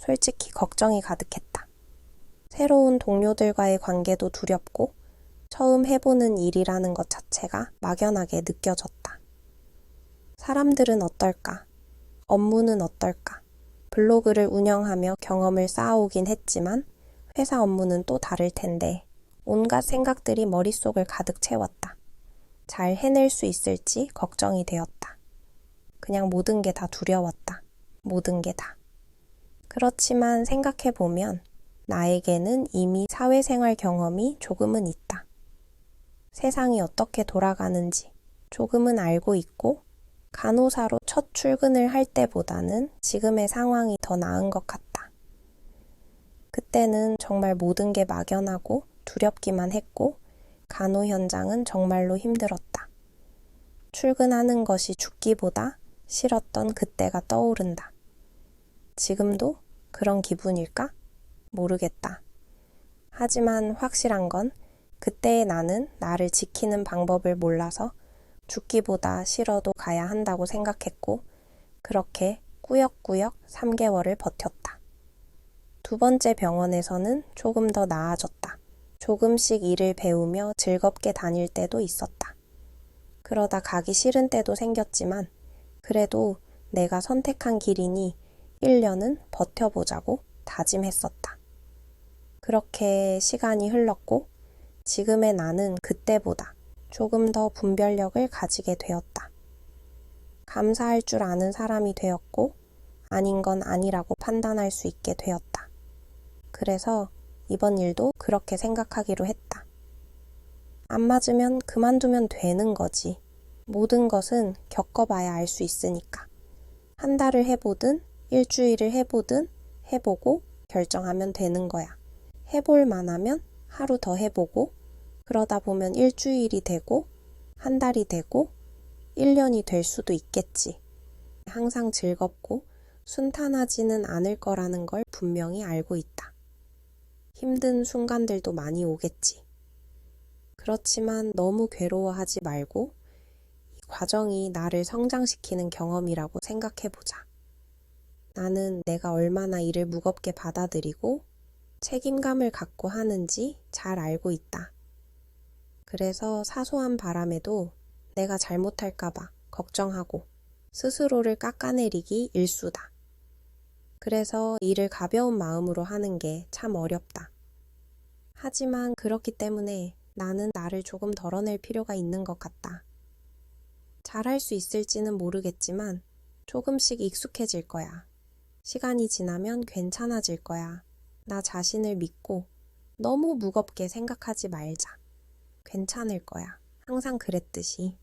솔직히 걱정이 가득했다. 새로운 동료들과의 관계도 두렵고 처음 해보는 일이라는 것 자체가 막연하게 느껴졌다. 사람들은 어떨까? 업무는 어떨까? 블로그를 운영하며 경험을 쌓아오긴 했지만 회사 업무는 또 다를 텐데 온갖 생각들이 머릿속을 가득 채웠다. 잘 해낼 수 있을지 걱정이 되었다. 그냥 모든 게 다 두려웠다. 모든 게 다. 그렇지만 생각해보면 나에게는 이미 사회생활 경험이 조금은 있다. 세상이 어떻게 돌아가는지 조금은 알고 있고 간호사로 첫 출근을 할 때보다는 지금의 상황이 더 나은 것 같다. 그때는 정말 모든 게 막연하고 두렵기만 했고 간호 현장은 정말로 힘들었다. 출근하는 것이 죽기보다 싫었던 그때가 떠오른다. 지금도 그런 기분일까? 모르겠다. 하지만 확실한 건 그때의 나는 나를 지키는 방법을 몰라서 죽기보다 싫어도 가야 한다고 생각했고 그렇게 꾸역꾸역 3개월을 버텼다. 두 번째 병원에서는 조금 더 나아졌다. 조금씩 일을 배우며 즐겁게 다닐 때도 있었다. 그러다 가기 싫은 때도 생겼지만 그래도 내가 선택한 길이니 1년은 버텨보자고 다짐했었다. 그렇게 시간이 흘렀고 지금의 나는 그때보다 조금 더 분별력을 가지게 되었다. 감사할 줄 아는 사람이 되었고 아닌 건 아니라고 판단할 수 있게 되었다. 그래서 이번 일도 그렇게 생각하기로 했다. 안 맞으면 그만두면 되는 거지. 모든 것은 겪어봐야 알 수 있으니까. 한 달을 해보든 일주일을 해보든 해보고 결정하면 되는 거야. 해볼 만하면 하루 더 해보고 그러다 보면 일주일이 되고 한 달이 되고 1년이 될 수도 있겠지. 항상 즐겁고 순탄하지는 않을 거라는 걸 분명히 알고 있다. 힘든 순간들도 많이 오겠지. 그렇지만 너무 괴로워하지 말고 이 과정이 나를 성장시키는 경험이라고 생각해보자. 나는 내가 얼마나 일을 무겁게 받아들이고 책임감을 갖고 하는지 잘 알고 있다. 그래서 사소한 바람에도 내가 잘못할까봐 걱정하고 스스로를 깎아내리기 일쑤다. 그래서 일을 가벼운 마음으로 하는 게 참 어렵다. 하지만 그렇기 때문에 나는 나를 조금 덜어낼 필요가 있는 것 같다. 잘할 수 있을지는 모르겠지만 조금씩 익숙해질 거야. 시간이 지나면 괜찮아질 거야. 나 자신을 믿고 너무 무겁게 생각하지 말자. 괜찮을 거야. 항상 그랬듯이.